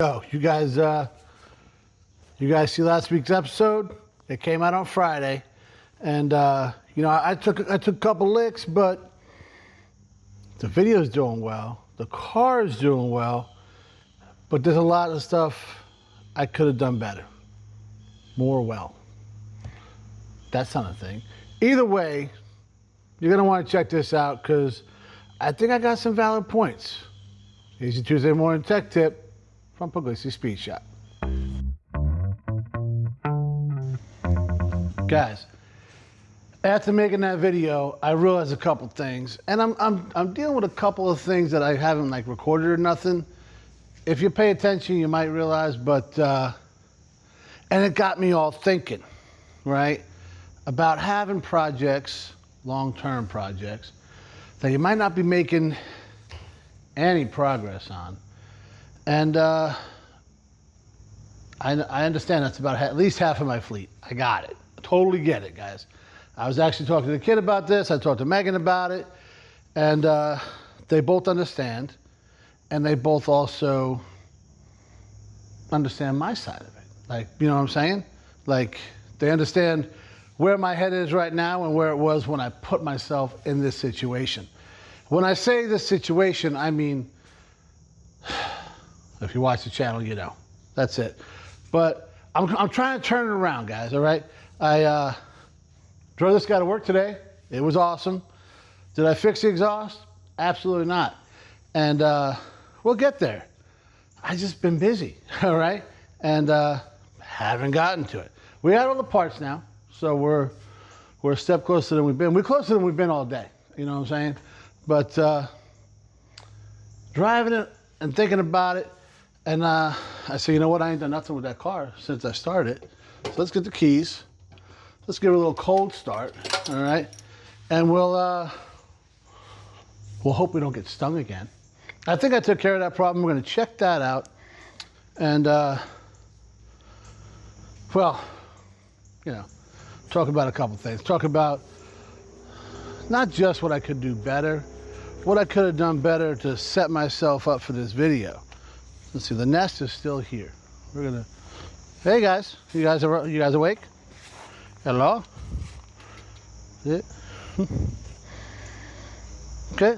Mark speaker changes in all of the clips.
Speaker 1: Oh, you guys see last week's episode? It came out on Friday, and you know, I took a couple licks, but the video's doing well, the car is doing well, but there's a lot of stuff I could have done better, more well. That's not a thing. Either way, you're gonna want to check this out because I think I got some valid points. Here's your Tuesday morning tech tip from Pugliese Speed Shop. Guys, after making that video, I realized a couple things, and I'm dealing with a couple of things that I haven't like recorded or nothing. If you pay attention, you might realize, but and it got me all thinking, right, about having projects, long-term projects, that you might not be making any progress on. And I understand that's about at least half of my fleet. I got it. I totally get it, guys. I was actually talking to the kid about this. I talked to Megan about it. And they both understand. And they both also understand my side of it. Like, you know what I'm saying? Like, they understand where my head is right now and where it was when I put myself in this situation. When I say this situation, I mean, if you watch the channel, you know. That's it. But I'm trying to turn it around, guys, all right? I drove this guy to work today. It was awesome. Did I fix the exhaust? Absolutely not. And we'll get there. I just been busy, all right? And haven't gotten to it. We got all the parts now, so we're a step closer than we've been. We're closer than we've been all day, you know what I'm saying? But driving it and thinking about it, and I said, you know what, I ain't done nothing with that car since I started. So let's get the keys. Let's give it a little cold start, all right? And we'll hope we don't get stung again. I think I took care of that problem. We're gonna check that out. And, well, you know, talk about a couple things. Talk about not just what I could do better, what I could have done better to set myself up for this video. Let's see, the nest is still here. We're gonna, hey guys, you guys awake? Hello? Yeah. Okay.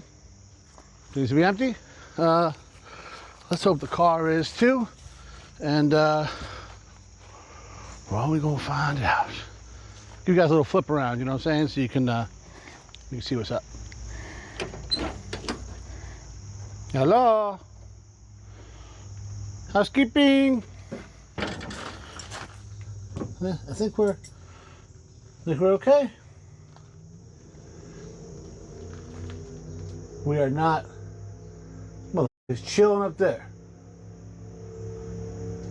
Speaker 1: Seems to be empty. Let's hope the car is too. And well, we're gonna find out. Give you guys a little flip around, you know what I'm saying? So you can see what's up. Hello? Housekeeping. I think we're okay. We are not. Well, it's chilling up there.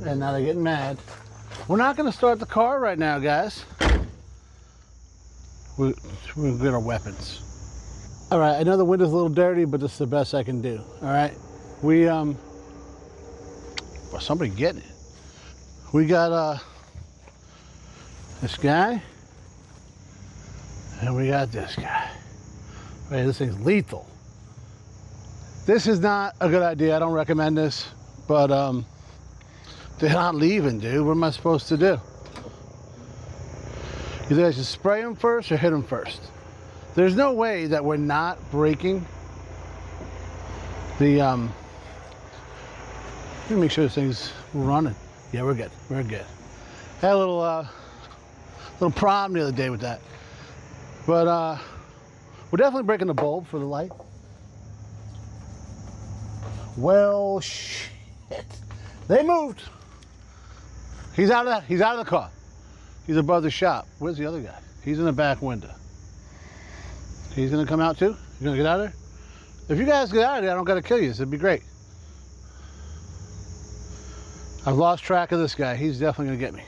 Speaker 1: And now they're getting mad. We're not going to start the car right now, guys. We're going to get our weapons. All right, I know the window's a little dirty, but this is the best I can do. All right, well, somebody getting it. We got this guy, and we got this guy. Right, this thing's lethal. This is not a good idea. I don't recommend this, but they're not leaving, dude. What am I supposed to do? Either I should spray them first or hit them first. There's no way that we're not breaking the, let me make sure this thing's running. Yeah, we're good, we're good. Had a little problem the other day with that. But we're definitely breaking the bulb for the light. Well, shit. They moved. He's out of the car. He's above the shop. Where's the other guy? He's in the back window. He's gonna come out too? You gonna get out of there? If you guys get out of there, I don't gotta kill you, so it'd be great. I've lost track of this guy. He's definitely gonna get me.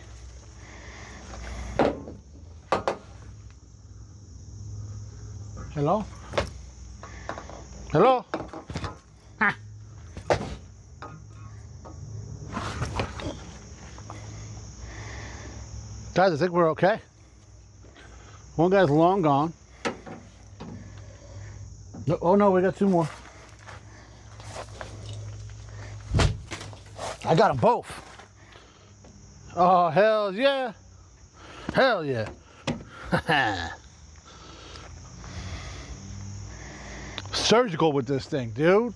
Speaker 1: Hello? Hello? Ha. Guys, I think we're okay. One guy's long gone. Oh no, we got two more. I got them both. Oh, hell yeah. Hell yeah. Surgical with this thing, dude.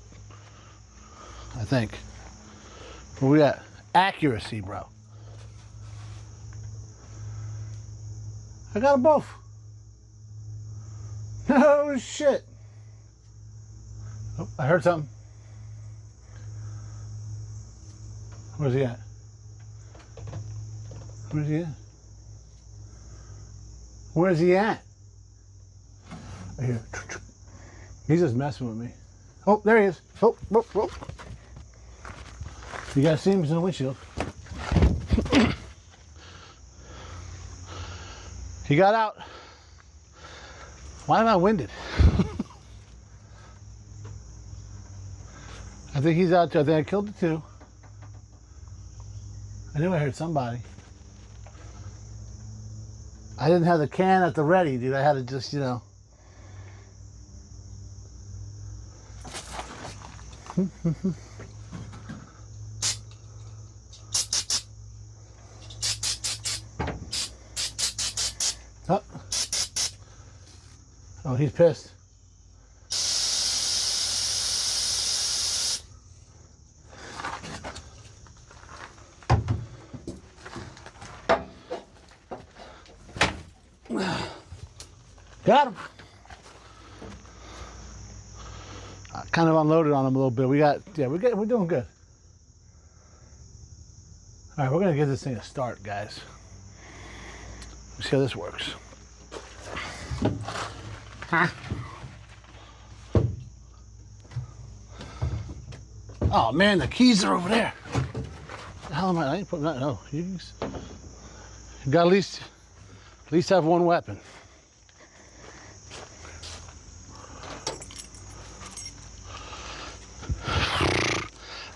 Speaker 1: I think. Where we at? Accuracy, bro. I got them both. No shit. Oh, I heard something. Where's he at? Where's he at? Where's he at? I hear. He's just messing with me. Oh, there he is. Oh, oh, oh. You guys see him? He's in the windshield. He got out. Why am I winded? I think he's out too. I think I killed the two. I knew I heard somebody. I didn't have the can at the ready, dude. I had to just, you know. Oh. Oh, he's pissed. Got him. I kind of unloaded on him a little bit. We're doing good. All right, we're gonna give this thing a start, guys. Let's see how this works. Huh? Oh man, the keys are over there. The hell am I ain't putting that. No, you got at least have one weapon.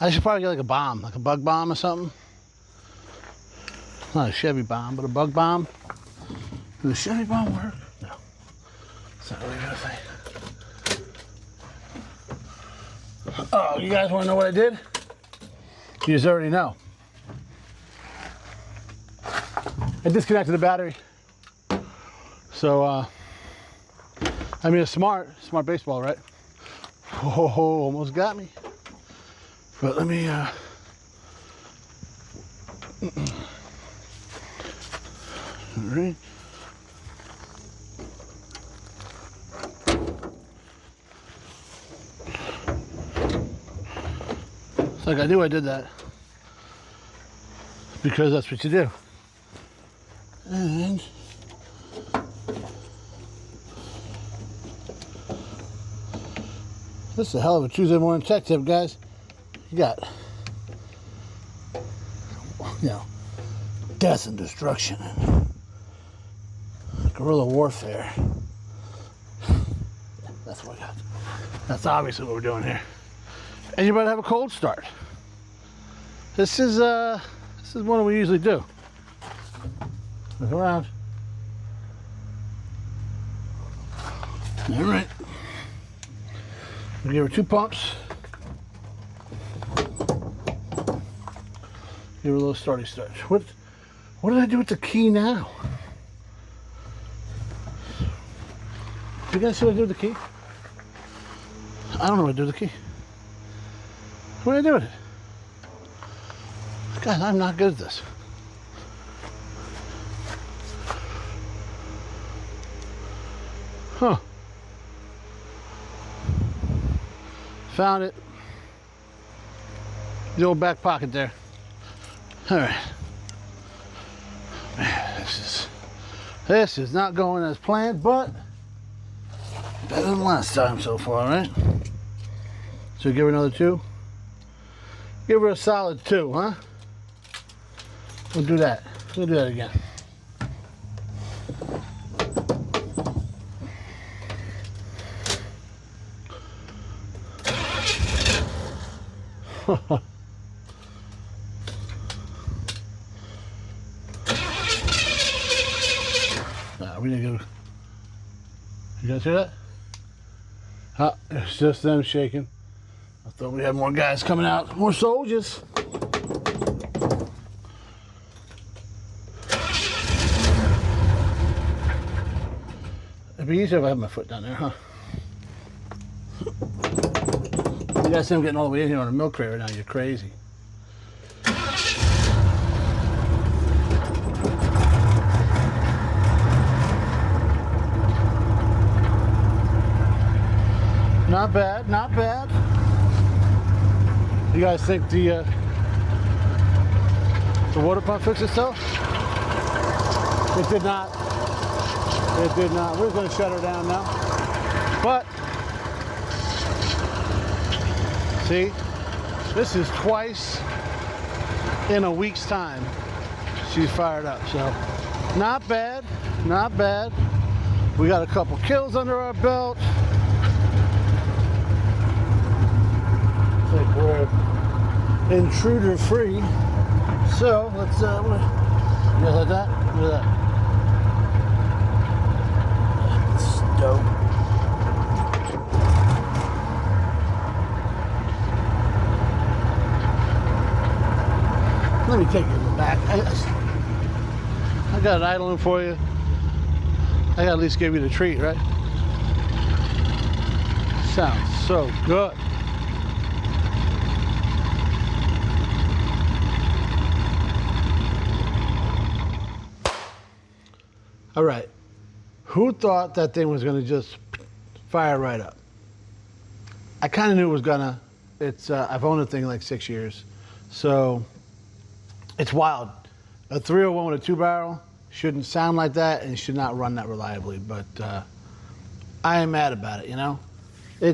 Speaker 1: I should probably get like a bomb, like a bug bomb or something. Not a Chevy bomb, but a bug bomb. Does a Chevy bomb work? No. It's not really a thing. Oh, you guys want to know what I did? You just already know. I disconnected the battery. So, I mean, a smart baseball, right? Oh, almost got me. But let me, all right. It's like I knew I did that. Because that's what you do. And this is a hell of a Tuesday morning tech tip, guys. You got, you know, death and destruction and guerrilla warfare. That's what I got. That's obviously what we're doing here. And you better have a cold start. This is one we usually do. Look around. All right. We'll give her 2 pumps. Give her a little starty start. What did I do with the key now? Do you guys see what I did with the key? I don't know what I did with the key. What did I do with it? God, I'm not good at this. Huh. Found it. The old back pocket there. All right. Man, this is not going as planned, but better than last time so far, right? So give her another 2. Give her a solid 2, huh? We'll do that. We'll do that again. We didn't go. You guys hear that? It's just them shaking. I thought we had more guys coming out, more soldiers. be easier if I have my foot down there, huh? You guys see I'm getting all the way in here on a milk crate right now. You're crazy. Not bad, not bad. You guys think the water pump fixed itself? It did not. It did not. We're going to shut her down now. But, see, this is twice in a week's time she's fired up. So, not bad, not bad. We got a couple kills under our belt. Like we're intruder free. So let's you guys like that? Look at that. It's dope. Let me take you in the back. I got an idling for you. I gotta at least give you the treat, right? Sounds so good. All right, who thought that thing was gonna just fire right up? I kind of knew it was gonna. It's I've owned the thing like 6 years, so it's wild. A 301 with a 2-barrel shouldn't sound like that and should not run that reliably. But I am mad about it. You know, I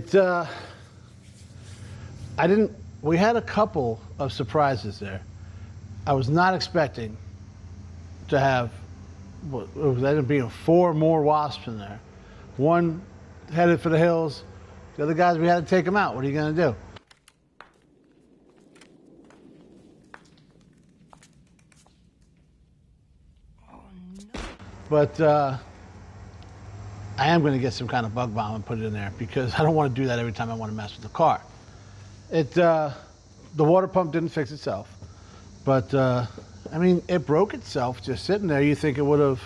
Speaker 1: didn't. We had a couple of surprises there. I was not expecting to have. It ended up being 4 more wasps in there. One headed for the hills. The other guys, we had to take them out. What are you going to do? Oh, no. But I am going to get some kind of bug bomb and put it in there because I don't want to do that every time I want to mess with the car. The water pump didn't fix itself, but I mean, it broke itself just sitting there. You think it would have.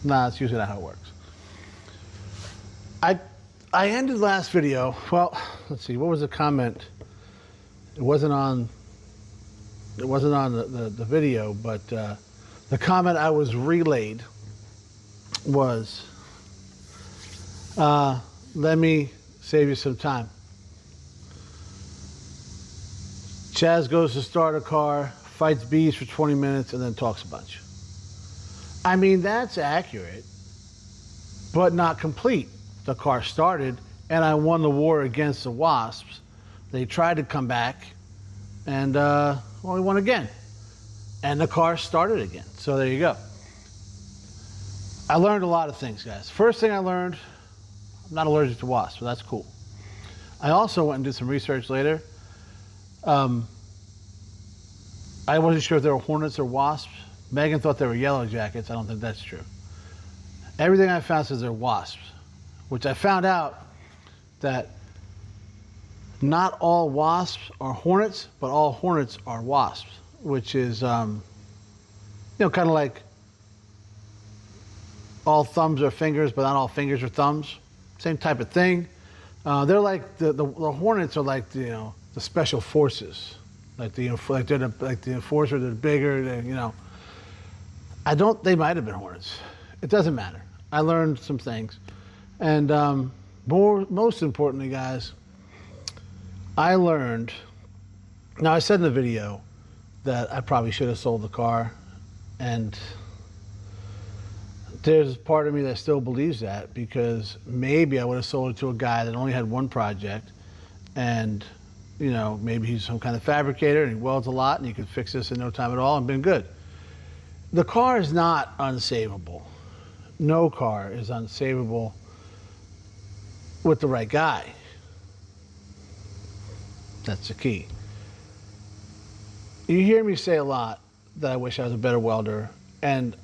Speaker 1: Nah, it's usually not how it works. I ended last video. Well, let's see. What was the comment? It wasn't on the video, but the comment I was relayed was, let me save you some time. Chaz goes to start a car, fights bees for 20 minutes, and then talks a bunch. I mean, that's accurate, but not complete. The car started, and I won the war against the wasps. They tried to come back, and, well, we won again. And the car started again. So there you go. I learned a lot of things, guys. First thing I learned, I'm not allergic to wasps, so that's cool. I also went and did some research later. I wasn't sure if they were hornets or wasps. Megan thought they were yellow jackets. I don't think that's true. Everything I found says they're wasps, which I found out that not all wasps are hornets, but all hornets are wasps, which is, kind of like all thumbs are fingers, but not all fingers are thumbs. Same type of thing. They're like the hornets are like the special forces. Like they're the enforcer, they're bigger, they might have been hornets. It doesn't matter. I learned some things. And most importantly, guys, I learned, now I said in the video that I probably should have sold the car, and there's part of me that still believes that, because maybe I would have sold it to a guy that only had one project, and maybe he's some kind of fabricator and he welds a lot and he could fix this in no time at all and been good. The car is not unsavable. No car is unsavable with the right guy. That's the key. You hear me say a lot that I wish I was a better welder, and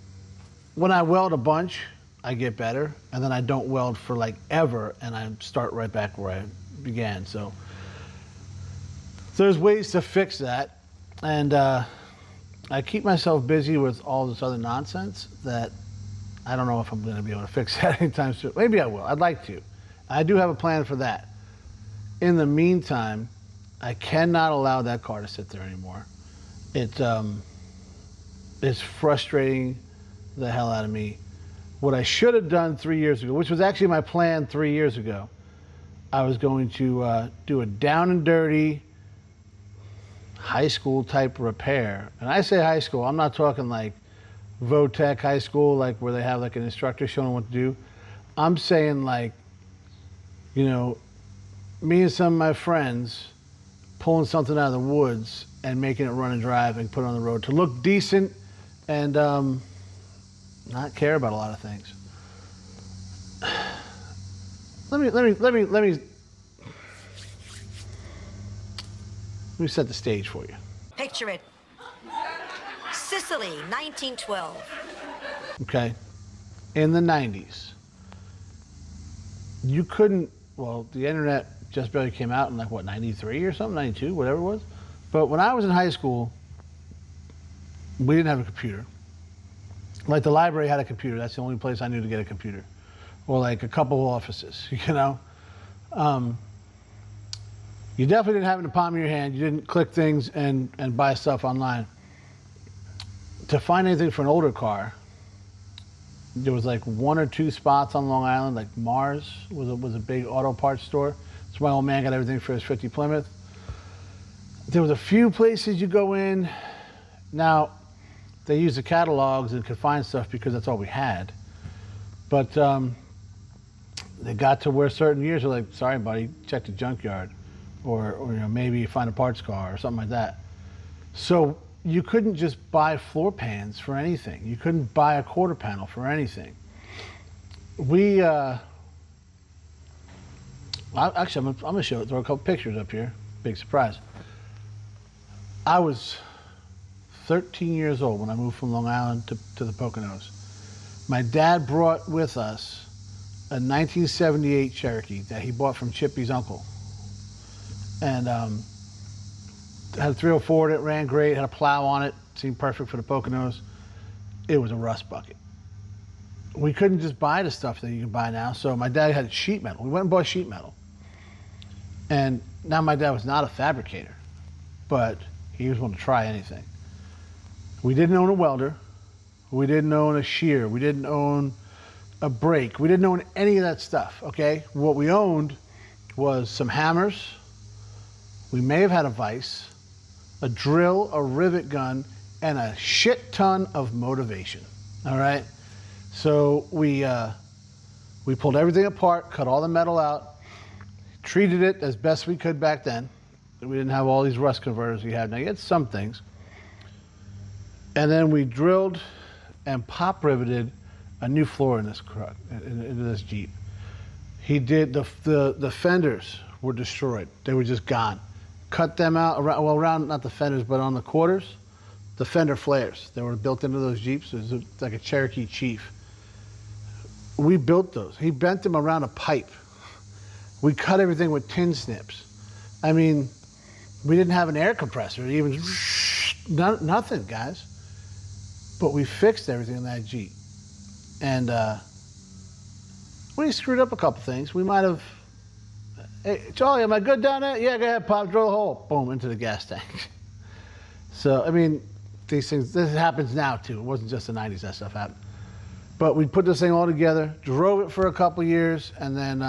Speaker 1: when I weld a bunch, I get better, and then I don't weld for like ever, and I start right back where I began. So there's ways to fix that, and I keep myself busy with all this other nonsense that I don't know if I'm going to be able to fix that anytime soon. Maybe I will. I'd like to. I do have a plan for that. In the meantime, I cannot allow that car to sit there anymore. It's frustrating the hell out of me. What I should have done 3 years ago, which was actually my plan 3 years ago, I was going to do a down and dirty high school type repair. And I say high school, I'm not talking like Votech high school, like where they have like an instructor showing them what to do. I'm saying like, you know, me and some of my friends pulling something out of the woods and making it run and drive and put it on the road to look decent and not care about a lot of things. Let me set the stage for you.
Speaker 2: Picture it. Sicily, 1912.
Speaker 1: Okay. In the 90s, you couldn't, well, the internet just barely came out in like what, 93 or something, 92, whatever it was. But when I was in high school, we didn't have a computer. Like the library had a computer. That's the only place I knew to get a computer. Or like a couple of offices, you know? You definitely didn't have it in the palm of your hand. You didn't click things and buy stuff online. To find anything for an older car, there was like 1 or 2 spots on Long Island, like Mars was a big auto parts store. That's where my old man got everything for his 50 Plymouth. There was a few places you go in. Now, they used the catalogs and could find stuff because that's all we had. But they got to where certain years are like, sorry, buddy, check the junkyard. Or you know, maybe you find a parts car or something like that. So you couldn't just buy floor pans for anything. You couldn't buy a quarter panel for anything. Actually, I'm gonna show it. Throw a couple pictures up here. Big surprise. I was 13 years old when I moved from Long Island to the Poconos. My dad brought with us a 1978 Cherokee that he bought from Chippy's uncle. And had a 304 in it, ran great, had a plow on it, seemed perfect for the Poconos. It was a rust bucket. We couldn't just buy the stuff that you can buy now, so my dad had sheet metal. We went and bought sheet metal. And now my dad was not a fabricator, but he was willing to try anything. We didn't own a welder. We didn't own a shear. We didn't own a brake. We didn't own any of that stuff, okay? What we owned was some hammers. We may have had a vise, a drill, a rivet gun, and a shit ton of motivation, all right? So we pulled everything apart, cut all the metal out, treated it as best we could back then. We didn't have all these rust converters we have now. You had some things. And then we drilled and pop riveted a new floor in this truck, into this Jeep. He did, the fenders were destroyed. They were just gone. Cut them out, around, not the fenders, but on the quarters, the fender flares. They were built into those Jeeps. It was like a Cherokee Chief. We built those. He bent them around a pipe. We cut everything with tin snips. I mean, we didn't have an air compressor, even nothing, guys. But we fixed everything in that Jeep. And we screwed up a couple things. We might have, hey, Charlie, am I good down there? Yeah, go ahead, Pop, drill a hole. Boom, into the gas tank. So, I mean, these things, this happens now too. It wasn't just the 90s that stuff happened. But we put this thing all together, drove it for a couple years, and then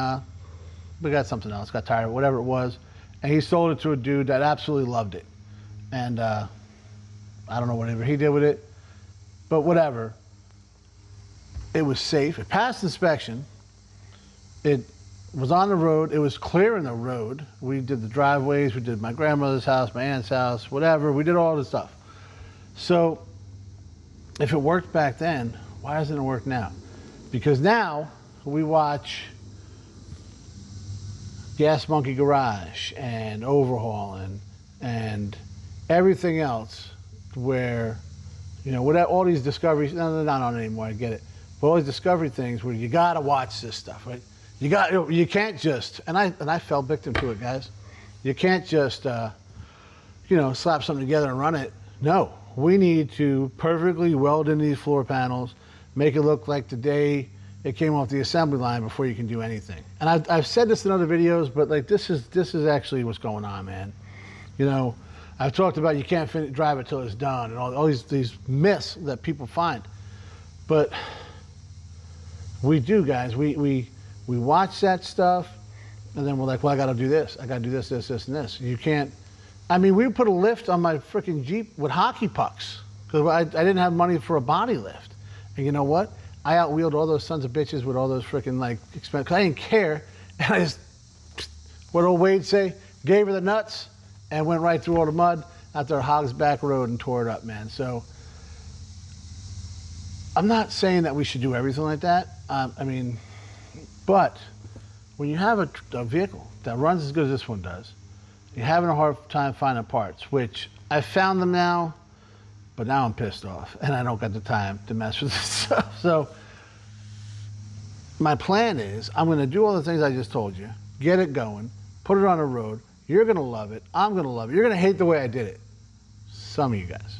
Speaker 1: we got something else, got tired of it, whatever it was. And he sold it to a dude that absolutely loved it. And I don't know whatever he did with it, but whatever. It was safe. It passed inspection. It was on the road. It was clearing the road. We did the driveways. We did my grandmother's house, my aunt's house, whatever. We did all the stuff. So if it worked back then, why doesn't it work now? Because now we watch Gas Monkey Garage and Overhauling and everything else where, you know, whatever, all these discoveries, no, they're not on anymore, I get it. But all these discovery things where you gotta watch this stuff, right? You can't just, and I fell victim to it, guys. You can't just, you know, slap something together and run it. No, we need to perfectly weld in these floor panels, make it look like the day it came off the assembly line before you can do anything. And I've said this in other videos, but like this is actually what's going on, man. You know, I've talked about you can't drive it till it's done and all these myths that people find. But we do, guys. We watch that stuff, and then we're like, well, I got to do this. I got to do this, this, this, and this. You can't. I mean, we put a lift on my freaking Jeep with hockey pucks because I didn't have money for a body lift. And you know what? I outwheeled all those sons of bitches with all those freaking like expense. Cause I didn't care, and I just, what old Wade say? Gave her the nuts and went right through all the mud out there Hogs Back Road and tore it up, man. So I'm not saying that we should do everything like that. I mean, but when you have a vehicle that runs as good as this one does, you're having a hard time finding parts, which I found them now, but now I'm pissed off and I don't got the time to mess with this stuff. So my plan is I'm going to do all the things I just told you, get it going, put it on the road. You're going to love it. I'm going to love it. You're going to hate the way I did it. Some of you guys.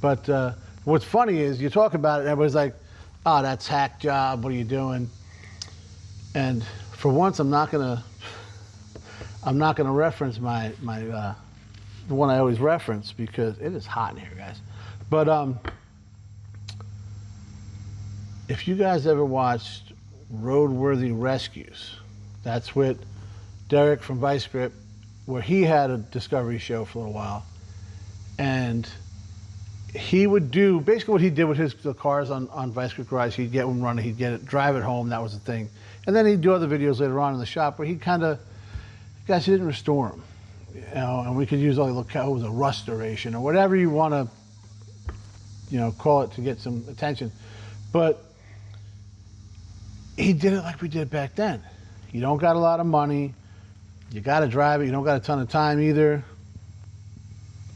Speaker 1: But what's funny is you talk about it and everybody's like, oh, that's hack job. What are you doing? And for once, I'm not going to reference my the one I always reference because it is hot in here, guys. But if you guys ever watched Roadworthy Rescues, that's with Derek from Vice Grip, where he had a Discovery show for a little while, and he would do basically what he did with the cars on Vice Grip Garage. He'd get one running, he'd get it, drive it home. That was the thing, and then he'd do other videos later on in the shop where he kind of, guys, he didn't restore them, you know, and we could use all the it was a restoration or whatever you want to, you know, call it to get some attention, but he did it like we did back then. You don't got a lot of money. You got to drive it. You don't got a ton of time either.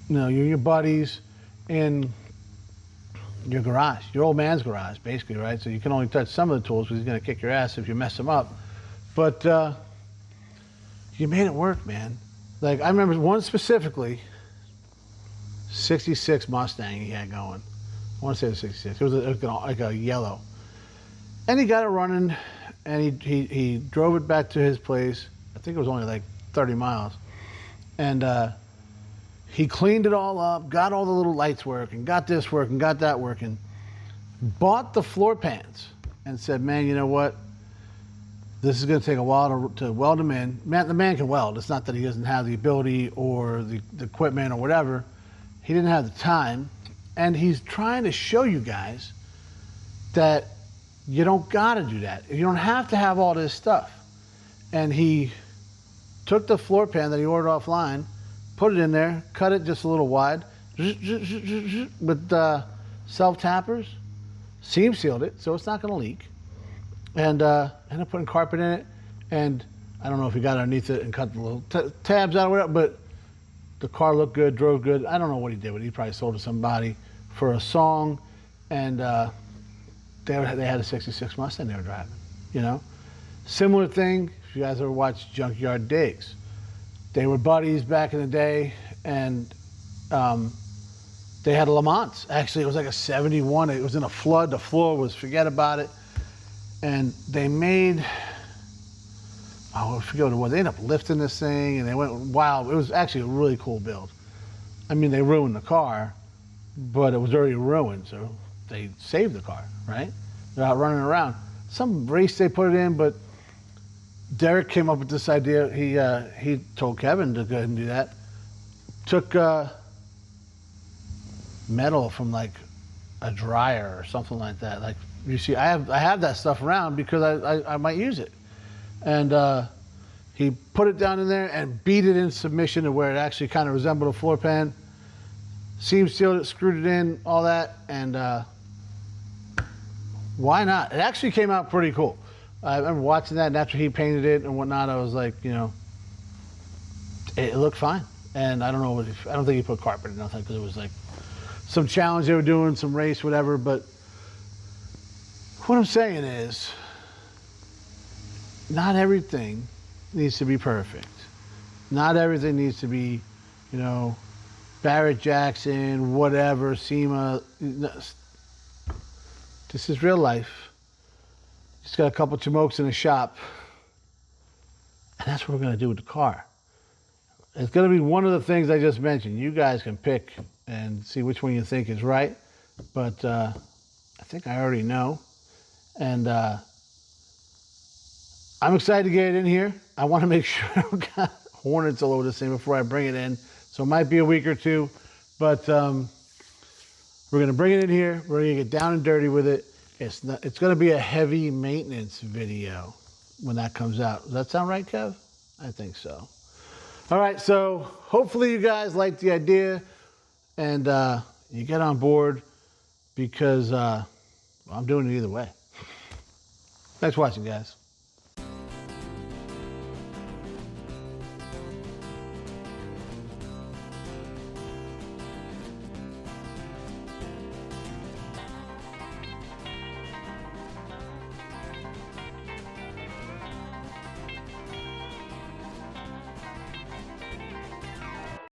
Speaker 1: You know, you're your buddies in your garage, your old man's garage, basically, right? So you can only touch some of the tools because he's going to kick your ass if you mess them up. But you made it work, man. Like, I remember one specifically, 66 Mustang he had going. I want to say it was 66. It was like a yellow. And he got it running, and he drove it back to his place. I think it was only like 30 miles. And he cleaned it all up, got all the little lights working, got this working, got that working, bought the floor pans and said, man, you know what? This is going to take a while to weld them in. The man can weld. It's not that he doesn't have the ability or the equipment or whatever. He didn't have the time. And he's trying to show you guys that you don't got to do that. You don't have to have all this stuff. And he took the floor pan that he ordered offline, put it in there, cut it just a little wide, with self-tappers, seam sealed it so it's not going to leak, and ended up putting carpet in it. And I don't know if he got underneath it and cut the little tabs out or whatever, but the car looked good, drove good. I don't know what he did, but he probably sold it to somebody for a song, and they had a 66 Mustang they were driving, you know? Similar thing, if you guys ever watched Junkyard Digs, they were buddies back in the day, and they had a LeMans. Actually, it was like a 71. It was in a flood. The floor was, forget about it. And they made, I forget what it was. They ended up lifting this thing, and they went wild. It was actually a really cool build. I mean, they ruined the car, but it was already ruined, so they saved the car, right? They're out running around. Some race they put it in, but Derek came up with this idea. He told Kevin to go ahead and do that. Took metal from like a dryer or something like that. Like, you see, I have that stuff around because I might use it. And he put it down in there and beat it in submission to where it actually kind of resembled a floor pan. Seam sealed it, screwed it in, all that, and why not? It actually came out pretty cool. I remember watching that, and after he painted it and whatnot, I was like, you know, it looked fine. And I don't know, I don't think he put carpet or nothing, because it was like some challenge they were doing, some race, whatever. But what I'm saying is, not everything needs to be perfect. Not everything needs to be, you know, Barrett Jackson, whatever, SEMA. This is real life. Just got a couple of smokes in the shop. And that's what we're going to do with the car. It's going to be one of the things I just mentioned. You guys can pick and see which one you think is right. But I think I already know. And I'm excited to get it in here. I want to make sure I've got Hornets all over this thing before I bring it in. So it might be a week or two. But we're going to bring it in here. We're going to get down and dirty with it. It's going to be a heavy maintenance video when that comes out. Does that sound right, Kev? I think so. All right, so hopefully you guys like the idea and you get on board because I'm doing it either way. Thanks for watching, guys.